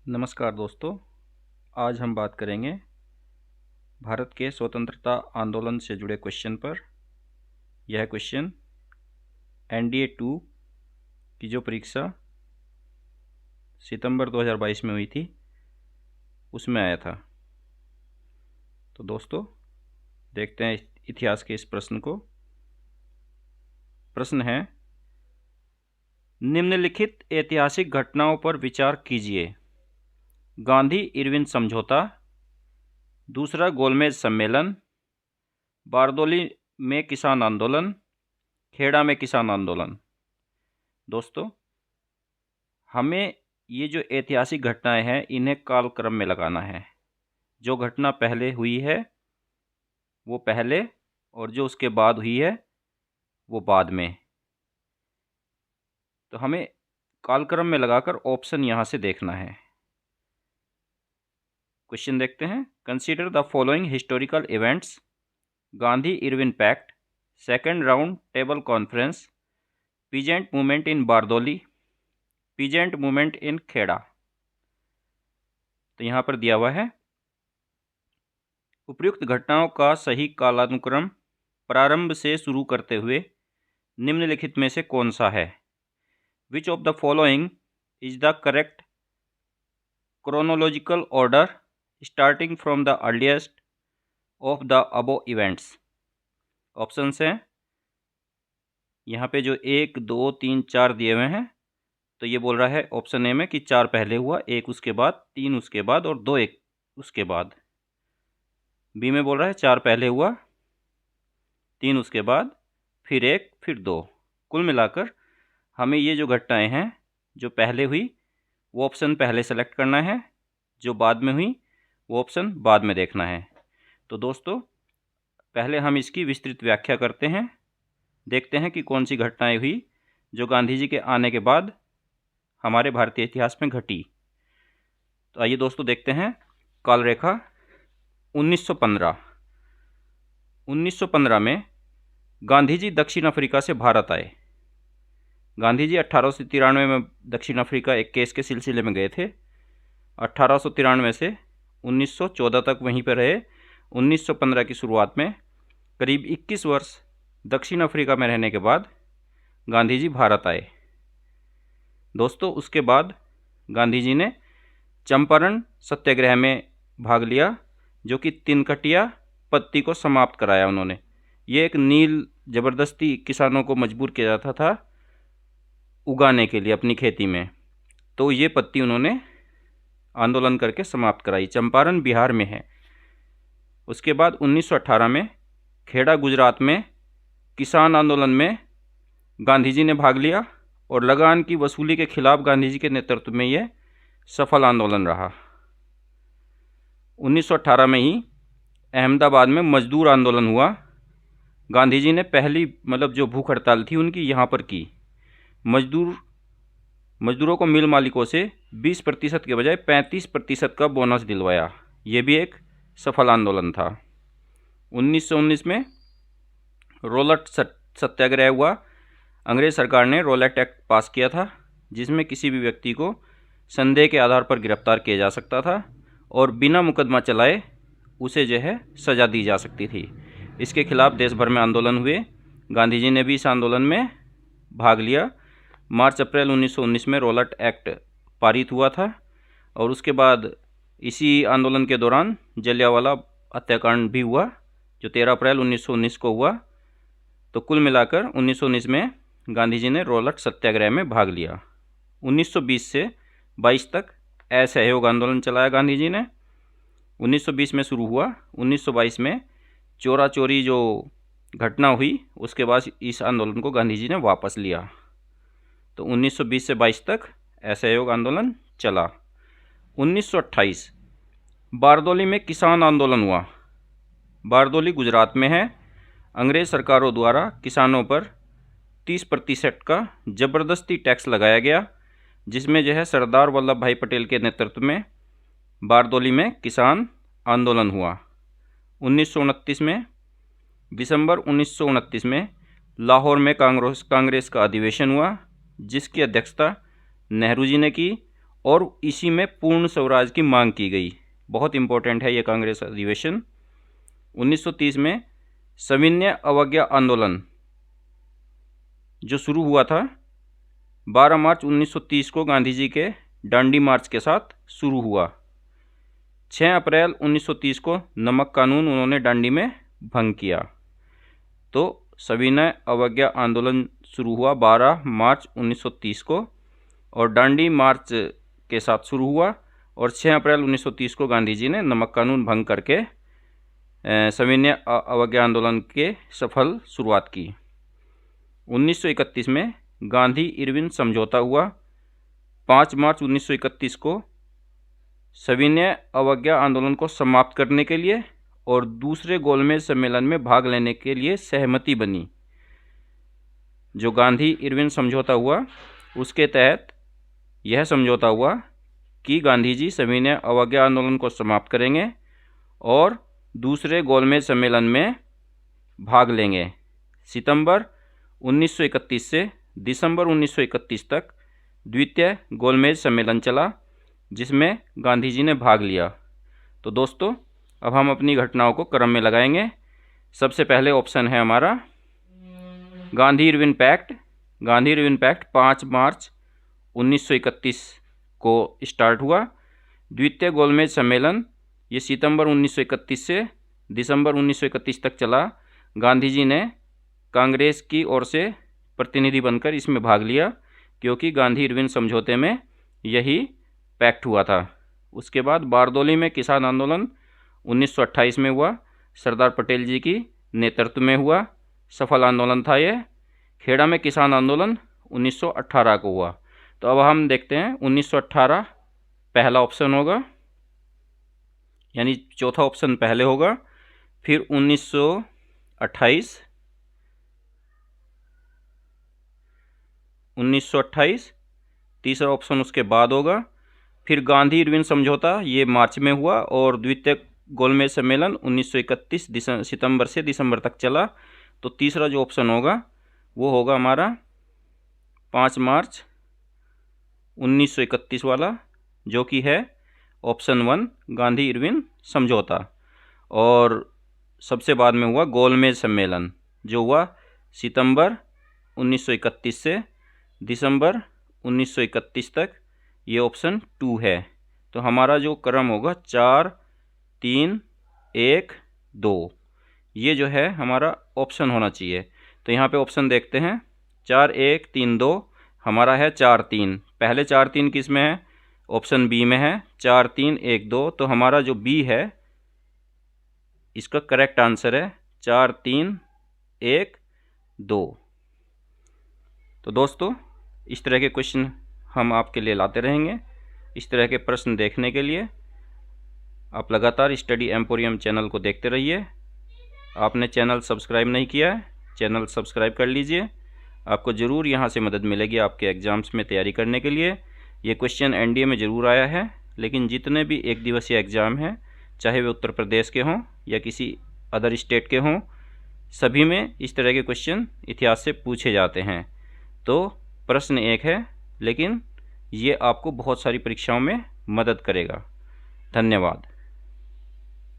नमस्कार दोस्तों, आज हम बात करेंगे भारत के स्वतंत्रता आंदोलन से जुड़े क्वेश्चन पर। यह क्वेश्चन NDA 2 की जो परीक्षा सितंबर 2022 में हुई थी उसमें आया था। तो दोस्तों देखते हैं इतिहास के इस प्रश्न को। प्रश्न है, निम्नलिखित ऐतिहासिक घटनाओं पर विचार कीजिए। गांधी इरविन समझौता, दूसरा गोलमेज सम्मेलन, बारदोली में किसान आंदोलन, खेड़ा में किसान आंदोलन। दोस्तों हमें ये जो ऐतिहासिक घटनाएं हैं इन्हें कालक्रम में लगाना है। जो घटना पहले हुई है वो पहले और जो उसके बाद हुई है वो बाद में। तो हमें कालक्रम में लगाकर ऑप्शन यहाँ से देखना है। क्वेश्चन देखते हैं। Consider the following historical events: Gandhi Irwin pact, second round table conference, peasant movement in Bardoli, peasant movement in Kheda. तो यहाँ पर दिया हुआ है, उपर्युक्त घटनाओं का सही कालानुक्रम प्रारंभ से शुरू करते हुए निम्नलिखित में से कौन सा है? Which of the following is the correct chronological order starting from the earliest of the above events? Options हैं यहाँ पे जो 1, 2, 3, 4 दिए हुए हैं। तो ये बोल रहा है ऑप्शन ए में कि 4 पहले हुआ, 1 उसके बाद, 3 उसके बाद और 2 एक उसके बाद। बी में बोल रहा है 4 पहले हुआ, 3 उसके बाद, फिर 1, फिर 2। कुल मिलाकर हमें ये जो घटनाएं हैं जो पहले हुई वो ऑप्शन पहले सेलेक्ट करना है, जो बाद में हुई वो ऑप्शन बाद में देखना है। तो दोस्तों पहले हम इसकी विस्तृत व्याख्या करते हैं, देखते हैं कि कौन सी घटनाएं हुई जो गांधी जी के आने के बाद हमारे भारतीय इतिहास में घटी। तो आइए दोस्तों देखते हैं। काल रेखा 1915 में गांधी जी दक्षिण अफ्रीका से भारत आए। गांधी जी 1893 में दक्षिण अफ्रीका एक केस के सिलसिले में गए थे। 1893 से 1914 तक वहीं पर रहे। 1915 की शुरुआत में करीब 21 वर्ष दक्षिण अफ्रीका में रहने के बाद गांधी जी भारत आए। दोस्तों उसके बाद गांधी जी ने चंपारण सत्याग्रह में भाग लिया, जो कि तिनकटिया पत्ती को समाप्त कराया उन्होंने। ये एक नील ज़बरदस्ती किसानों को मजबूर किया जाता था उगाने के लिए अपनी खेती में, तो ये पत्ती उन्होंने आंदोलन करके समाप्त कराई। चंपारण बिहार में है। उसके बाद 1918 में खेड़ा गुजरात में किसान आंदोलन में गांधी जी ने भाग लिया और लगान की वसूली के खिलाफ गांधी जी के नेतृत्व में यह सफल आंदोलन रहा। 1918 में ही अहमदाबाद में मजदूर आंदोलन हुआ। गांधी जी ने पहली जो भूख हड़ताल थी उनकी यहाँ पर की। मजदूरों को मिल मालिकों से 20% के बजाय 35% का बोनस दिलवाया। ये भी एक सफल आंदोलन था। 1919 में रोलट सत्याग्रह हुआ। अंग्रेज सरकार ने रोलट एक्ट पास किया था, जिसमें किसी भी व्यक्ति को संदेह के आधार पर गिरफ्तार किया जा सकता था और बिना मुकदमा चलाए उसे जो है सज़ा दी जा सकती थी। इसके खिलाफ देश भर में आंदोलन हुए। गांधी जी ने भी इस आंदोलन में भाग लिया। मार्च अप्रैल 1919 में रोलट एक्ट पारित हुआ था और उसके बाद इसी आंदोलन के दौरान जलियांवाला हत्याकांड भी हुआ, जो 13 अप्रैल 1919 को हुआ। तो कुल मिलाकर 1919 में गांधी जी ने रोलट सत्याग्रह में भाग लिया। 1920 से 22 तक असहयोग आंदोलन चलाया गांधी जी ने। 1920 में शुरू हुआ, 1922 में चोरा चोरी जो घटना हुई उसके बाद इस आंदोलन को गांधी जी ने वापस लिया। तो 1920 से 22 तक असहयोग आंदोलन चला। 1928 बारदोली में किसान आंदोलन हुआ। बारदोली गुजरात में है। अंग्रेज सरकारों द्वारा किसानों पर 30% का ज़बरदस्ती टैक्स लगाया गया, जिसमें जो है सरदार वल्लभ भाई पटेल के नेतृत्व में बारदोली में किसान आंदोलन हुआ। 1929 में दिसंबर 1929 में लाहौर में कांग्रेस का अधिवेशन हुआ, जिसकी अध्यक्षता नेहरू जी ने की और इसी में पूर्ण स्वराज की मांग की गई। बहुत इम्पोर्टेंट है ये कांग्रेस अधिवेशन। 1930 में सविनय अवज्ञा आंदोलन जो शुरू हुआ था 12 मार्च 1930 को गांधी जी के डांडी मार्च के साथ शुरू हुआ। 6 अप्रैल 1930 को नमक कानून उन्होंने डांडी में भंग किया। तो सविनय अवज्ञा आंदोलन शुरू हुआ 12 मार्च 1930 को और डांडी मार्च के साथ शुरू हुआ और 6 अप्रैल 1930 को गांधी जी ने नमक कानून भंग करके सविनय अवज्ञा आंदोलन के सफल शुरुआत की। 1931 में गांधी इरविन समझौता हुआ। 5 मार्च 1931 को सविनय अवज्ञा आंदोलन को समाप्त करने के लिए और दूसरे गोलमेज सम्मेलन में भाग लेने के लिए सहमति बनी। जो गांधी इरविन समझौता हुआ उसके तहत यह समझौता हुआ कि गांधी जी सविनय अवज्ञा आंदोलन को समाप्त करेंगे और दूसरे गोलमेज सम्मेलन में भाग लेंगे। सितंबर 1931 से दिसंबर 1931 तक द्वितीय गोलमेज सम्मेलन चला जिसमें गांधी जी ने भाग लिया। तो दोस्तों अब हम अपनी घटनाओं को क्रम में लगाएंगे। सबसे पहले ऑप्शन है हमारा Gandhi Irwin pact. Gandhi Irwin pact 5 March 1931 को स्टार्ट हुआ। द्वितीय गोलमेज सम्मेलन ये सितंबर 1931 से दिसंबर 1931 तक चला। गांधी जी ने कांग्रेस की ओर से प्रतिनिधि बनकर इसमें भाग लिया क्योंकि गांधी इरविन समझौते में यही पैक्ट हुआ था। उसके बाद बारदोली में किसान आंदोलन 1928 में हुआ। सरदार पटेल जी की नेतृत्व में हुआ, सफल आंदोलन था ये। खेड़ा में किसान आंदोलन 1918 को हुआ। तो अब हम देखते हैं 1918 पहला ऑप्शन होगा, यानी चौथा ऑप्शन पहले होगा। फिर 1928 तीसरा ऑप्शन उसके बाद होगा। फिर गांधी इरविन समझौता ये मार्च में हुआ और द्वितीय गोलमेज सम्मेलन 1931 सितंबर से दिसंबर तक चला। तो तीसरा जो ऑप्शन होगा वो होगा हमारा 5 मार्च 1931 वाला, जो कि है ऑप्शन 1 गांधी इरविन समझौता। और सबसे बाद में हुआ गोलमेज सम्मेलन जो हुआ सितंबर 1931 से दिसंबर 1931 तक, ये ऑप्शन 2 है। तो हमारा जो क्रम होगा 4 3 1 2, ये जो है हमारा ऑप्शन होना चाहिए। तो यहाँ पे ऑप्शन देखते हैं 4 1 3 2, हमारा है 4 3। पहले 4 3 किस में है? ऑप्शन बी में है 4 3 1 2। तो हमारा जो बी है इसका करेक्ट आंसर है 4 3 1 2। तो दोस्तों इस तरह के क्वेश्चन हम आपके लिए लाते रहेंगे। इस तरह के प्रश्न देखने के लिए आप लगातार स्टडी एम्पोरियम चैनल को देखते रहिए। आपने चैनल सब्सक्राइब नहीं किया है, चैनल सब्सक्राइब कर लीजिए। आपको ज़रूर यहाँ से मदद मिलेगी आपके एग्ज़ाम्स में तैयारी करने के लिए। ये क्वेश्चन एनडीए में ज़रूर आया है, लेकिन जितने भी एक दिवसीय एग्ज़ाम हैं, चाहे वे उत्तर प्रदेश के हों या किसी अदर स्टेट के हों, सभी में इस तरह के क्वेश्चन इतिहास से पूछे जाते हैं। तो प्रश्न एक है, लेकिन ये आपको बहुत सारी परीक्षाओं में मदद करेगा। धन्यवाद।